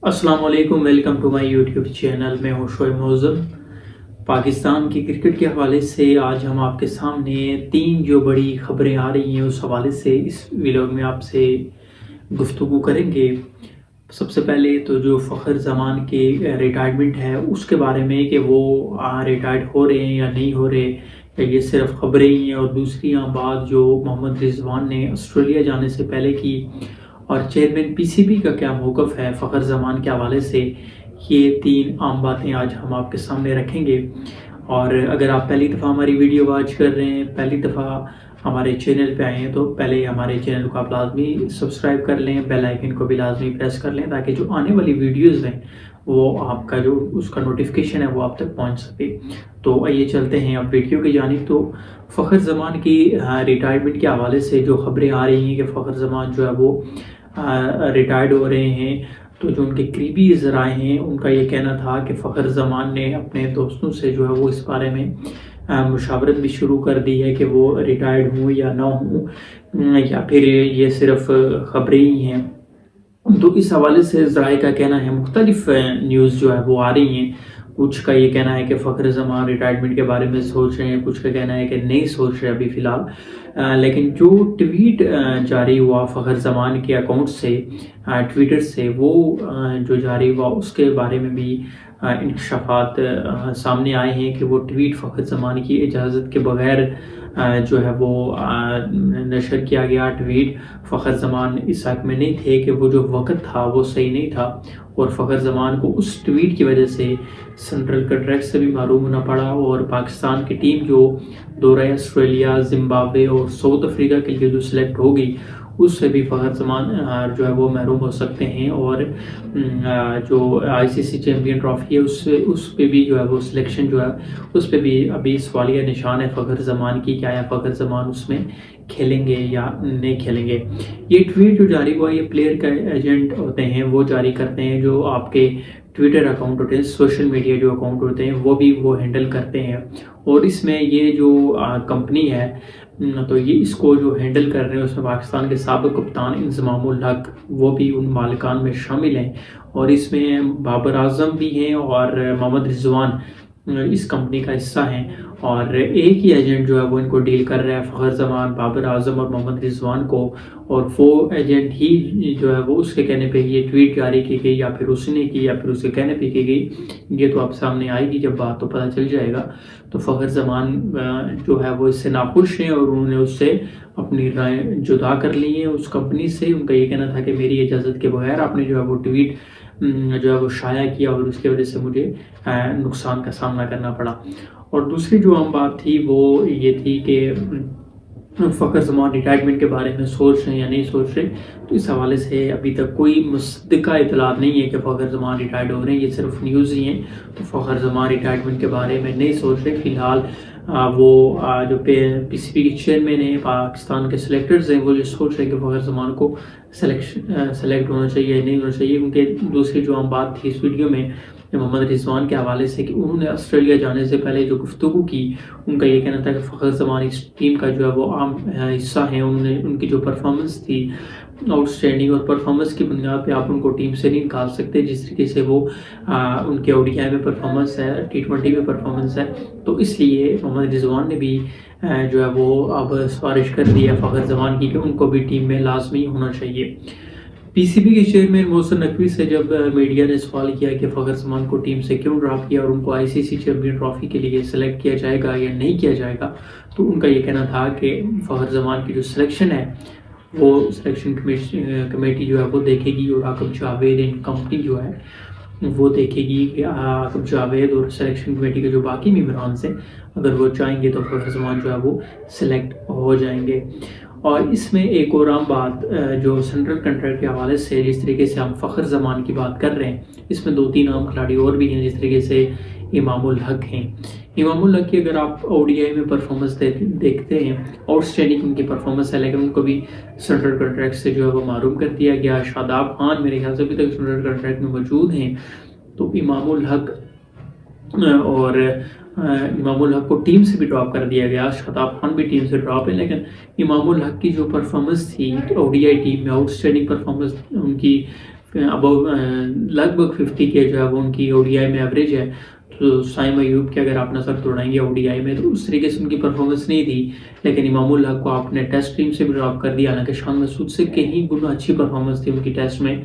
السلام علیکم، welcome to my YouTube channel. میں ہوں شعیب معظم. پاکستان کی کرکٹ کے حوالے سے آج ہم آپ کے سامنے تین جو بڑی خبریں آ رہی ہیں اس حوالے سے اس ویڈیو میں آپ سے گفتگو کریں گے. سب سے پہلے تو جو فخر زمان کی ریٹائرمنٹ ہے اس کے بارے میں کہ وہ ریٹائرڈ ہو رہے ہیں یا نہیں ہو رہے، یا یہ صرف خبریں ہی ہیں. اور دوسری بات جو محمد رضوان نے آسٹریلیا جانے سے پہلے کی، اور چیئرمین پی سی بی کا کیا موقف ہے فخر زمان کے حوالے سے. یہ تین عام باتیں آج ہم آپ کے سامنے رکھیں گے. اور اگر آپ پہلی دفعہ ہماری ویڈیو واچ کر رہے ہیں، پہلی دفعہ ہمارے چینل پہ آئے ہیں، تو پہلے ہمارے چینل کو آپ لازمی سبسکرائب کر لیں، بیل آئیکن کو بھی لازمی پریس کر لیں تاکہ جو آنے والی ویڈیوز ہیں وہ آپ کا جو اس کا نوٹیفیکیشن ہے وہ آپ تک پہنچ سکے. تو آئیے چلتے ہیں اب ویڈیو کی جانب. تو فخر زمان کی ریٹائرمنٹ کے حوالے سے جو خبریں آ رہی ہیں کہ فخر زمان جو ہے وہ ریٹائرڈ ہو رہے ہیں، تو جو ان کے قریبی ذرائع ہیں ان کا یہ کہنا تھا کہ فخر زمان نے اپنے دوستوں سے جو ہے وہ اس بارے میں مشاورت بھی شروع کر دی ہے کہ وہ ریٹائرڈ ہوں یا نہ ہوں، یا پھر یہ صرف خبریں ہی ہیں. تو اس حوالے سے ذرائع کا کہنا ہے، مختلف نیوز جو ہے وہ آ رہی ہیں. کچھ کا یہ کہنا ہے کہ فخر زمان ریٹائرمنٹ کے بارے میں سوچ رہے ہیں، کچھ کا کہنا ہے کہ نہیں سوچ رہے ابھی فی الحال. لیکن جو ٹویٹ جاری ہوا فخر زمان کے اکاؤنٹ سے، ٹویٹر سے، وہ جو جاری ہوا اس کے بارے میں بھی انکشافات سامنے آئے ہیں کہ وہ ٹویٹ فخر زمان کی اجازت کے بغیر جو ہے وہ نشر کیا گیا. ٹویٹ فخر زمان اس حق میں نہیں تھے کہ وہ جو وقت تھا وہ صحیح نہیں تھا، اور فخر زمان کو اس ٹویٹ کی وجہ سے سینٹرل کنٹریکٹ سے بھی محروم ہونا پڑا. اور پاکستان کی ٹیم جو دورہ آسٹریلیا، زمبابوے اور ساؤتھ افریقہ کے لیے جو سلیکٹ ہوگی اس سے بھی فخر زمان جو ہے وہ محروم ہو سکتے ہیں. اور جو آئی سی سی چیمپئن ٹرافی ہے اس پہ بھی جو ہے وہ سلیکشن جو ہے اس پہ بھی ابھی سوالیہ نشان ہے فخر زمان کی، کیا ہے فخر زمان اس میں کھیلیں گے یا نہیں کھیلیں گے. یہ ٹویٹ جو جاری ہوا یہ پلیئر کا ایجنٹ ہوتے ہیں، وہ جاری کرتے ہیں. جو آپ کے ٹویٹر اکاؤنٹ ہوتے ہیں، سوشل میڈیا جو اکاؤنٹ ہوتے ہیں وہ ہینڈل کرتے ہیں. اور اس میں یہ جو کمپنی ہے تو یہ اس کو جو ہینڈل کر رہے ہیں اس میں پاکستان کے سابق کپتان انضمام الحق وہ بھی ان مالکان میں شامل ہیں. اور اس میں بابر اعظم بھی ہیں اور محمد رضوان اس کمپنی کا حصہ ہیں. اور ایک ہی ایجنٹ جو ہے وہ ان کو ڈیل کر رہا ہے، فخر زمان، بابر اعظم اور محمد رضوان کو. اور وہ ایجنٹ ہی جو ہے وہ اس کے کہنے پہ یہ ٹویٹ جاری کی گئی، یا پھر اس نے کی یا پھر اس کے کہنے پہ کی گئی. یہ تو آپ سامنے آئے گی جب بات، تو پتہ چل جائے گا. تو فخر زمان جو ہے وہ اس سے ناخوش ہیں اور انہوں نے اس سے اپنی رائے جدا کر لی ہیں اس کمپنی سے. ان کا یہ کہنا تھا کہ میری اجازت کے بغیر آپ نے جو ہے وہ ٹویٹ جو ہے وہ شائع کیا اور اس کی وجہ سے مجھے نقصان کا سامنا کرنا پڑا. اور دوسری جو عام بات تھی وہ یہ تھی کہ فخر زمان ریٹائرمنٹ کے بارے میں سوچ رہے ہیں یا نہیں سوچ رہے. تو اس حوالے سے ابھی تک کوئی مصدقہ اطلاعات نہیں ہے کہ فخر زمان ریٹائرڈ ہو رہے ہیں، یہ صرف نیوز ہی ہیں. تو فخر زمان ریٹائرمنٹ کے بارے میں نہیں سوچ رہے فی الحال. وہ جو پی سی بی کے چیئرمین ہیں، پاکستان کے سلیکٹرز ہیں، وہ یہ سوچ رہے ہیں کہ فخر زمان کو سلیکٹ ہونا چاہیے یا نہیں ہونا چاہیے. کیونکہ دوسری جو عام بات تھی اس ویڈیو میں محمد رضوان کے حوالے سے کہ انہوں نے آسٹریلیا جانے سے پہلے جو گفتگو کی، ان کا یہ کہنا تھا کہ فخر زمان اس ٹیم کا جو ہے وہ عام حصہ ہیں. ان کی جو پرفارمنس تھی آؤٹ اسٹینڈنگ، اور پرفارمنس کی بنیاد پہ آپ ان کو ٹیم سے نہیں نکال سکتے جس طریقے سے وہ ان کے او ڈی آئی میں پرفارمنس ہے، T20 میں پرفارمنس ہے. تو اس لیے محمد رضوان نے بھی جو ہے وہ اب سفارش کر دی ہے فخر زمان کی کہ ان کو بھی ٹیم میں لازمی ہونا چاہیے. پی سی بی کے چیئرمین محسن نقوی سے جب میڈیا نے سوال کیا کہ فخر زمان کو ٹیم سے کیوں ڈراپ کیا اور ان کو آئی سی سی چیمپئن ٹرافی کے لیے سلیکٹ کیا جائے گا یا نہیں کیا جائے گا، تو ان کا یہ کہنا تھا کہ فخر زمان کی جو سلیکشن ہے وہ سلیکشن کمیٹی جو ہے وہ دیکھے گی، اور عاقب جاوید ان کمپنی جو ہے وہ دیکھے گی کہ عاقب جاوید اور سلیکشن کمیٹی کے جو باقی ممبران سے اگر وہ چاہیں گے تو فخر زمان جو ہے وہ سلیکٹ ہو جائیں گے. اور اس میں ایک اور عام بات جو سینٹرل کنٹریکٹ کے حوالے سے جس طریقے سے ہم فخر زمان کی بات کر رہے ہیں، اس میں 2-3 عام کھلاڑی اور بھی ہیں، جس طریقے سے امام الحق ہیں. امام الحق کی اگر آپ او ڈی آئی میں پرفارمنس دیکھتے ہیں، آؤٹ اسٹینڈنگ ان کی پرفارمنس ہے، لیکن ان کو بھی سینٹرل کنٹریکٹ سے جو ہے وہ محروم کر دیا گیا. شاداب خان میرے خیال سے ابھی تک سینٹرل کنٹریکٹ میں موجود ہیں. تو امام الحق کو ٹیم سے بھی ڈراپ کر دیا گیا. شاداب خان بھی ٹیم سے ڈراپ ہے، لیکن امام الحق کی جو پرفارمنس تھی او ڈی آئی ٹیم میں، آؤٹ اسٹینڈنگ پرفارمنس ان کی ابو لگ بھگ 50 کے جو ہے وہ ان کی ODI میں ایوریج ہے. تو سائم ایوب کے اگر آپ نظر دوڑائیں گے ODI میں تو اس طریقے سے ان کی پرفارمنس نہیں تھی، لیکن امام الحق کو آپ نے ٹیسٹ ٹیم سے بھی ڈراپ کر دیا، حالانکہ شان مسعود سے کہیں گنا اچھی پرفارمنس تھی ان کی ٹیسٹ میں،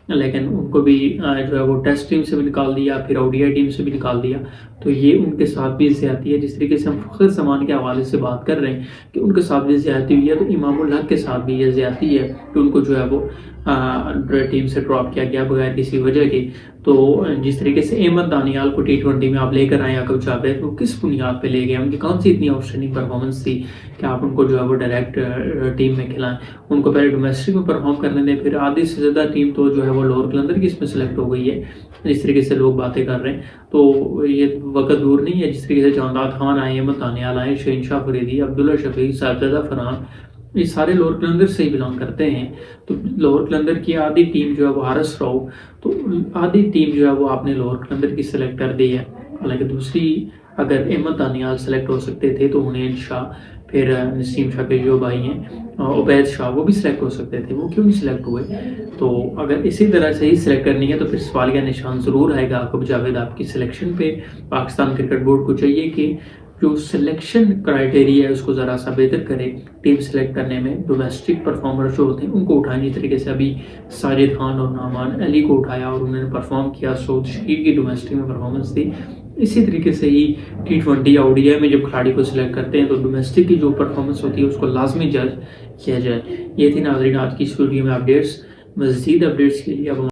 لیکن ان کو بھی جو ہے وہ ٹیسٹ ٹیم سے بھی نکال دیا، پھر ODI ٹیم سے بھی نکال دیا. تو یہ ان کے ساتھ بھی زیادتی ہے. جس طریقے سے ہم فخر زمان کے حوالے سے بات کر رہے ہیں کہ ان کے ساتھ بھی زیادتی ہوئی ہے، تو امام الحق کے ساتھ بھی یہ زیادتی ہے کہ ان کو جو ہے وہ ٹیم سے ڈراپ کیا گیا بغیر کسی وجہ کے. تو جس طریقے سے احمد دانیال کو T20 میں آپ لے کر آئے عقب جاوید، وہ کس بنیاد پہ لے گئے؟ ان کی کون سی اتنی آؤٹ اسٹینڈنگ پرفارمنس تھی کہ آپ ان کو جو ہے وہ ڈائریکٹ ٹیم میں کھلائیں؟ ان کو پہلے ڈومیسٹک میں پرفارم کرنے دیں، پھر آدھی سے زیادہ ٹیم تو جو ہے وہ لاہور قلندر کی اس میں سلیکٹ ہو گئی ہے. جس طریقے سے لوگ باتیں کر رہے ہیں تو یہ وقت دور نہیں ہے. جس طریقے سے جانداد خان آئے، احمد دانیال آئے، شہنشاہ فریدی، عبداللہ شفیق، صاحبزادہ فرحان، یہ سارے لاہور قلندر سے ہی بلانگ کرتے ہیں. تو لاہور قلندر کی آدھی ٹیم جو ہے وہ حارث راؤ، تو آدھی ٹیم جو ہے وہ آپ نے لاہور قلندر کی سلیکٹ کر دی ہے. حالانکہ دوسری اگر احمد دانیال سلیکٹ ہو سکتے تھے تو انہیں شاہ، پھر نسیم شاہ کے جو بھائی ہیں عبید شاہ، وہ بھی سلیکٹ ہو سکتے تھے، وہ کیوں نہیں سلیکٹ ہوئے؟ تو اگر اسی طرح سے ہی سلیکٹ کرنی ہے تو پھر سوالیہ نشان ضرور آئے گا عقب جاوید آپ کی سلیکشن پہ. پاکستان کرکٹ بورڈ کو چاہیے کہ جو سلیکشن کرائٹیریا ہے اس کو ذرا سا بہتر کرے. ٹیم سلیکٹ کرنے میں ڈومیسٹک پرفارمر جو ہوتے ہیں ان کو اٹھائیں، جس طریقے سے ابھی ساجد خان اور نعمان علی کو اٹھایا اور انہوں نے پرفارم کیا. سعود شکیل کی ڈومیسٹک میں پرفارمنس تھی. اسی طریقے سے ہی T20 یا ODI میں جب کھلاڑی کو سلیکٹ کرتے ہیں تو ڈومیسٹک کی جو پرفارمنس ہوتی ہے اس کو لازمی جج کیا جائے. یہ تھی ناظرین آج کی اس ویڈیو میں اپڈیٹس. مزید اپڈیٹس کے لیے اب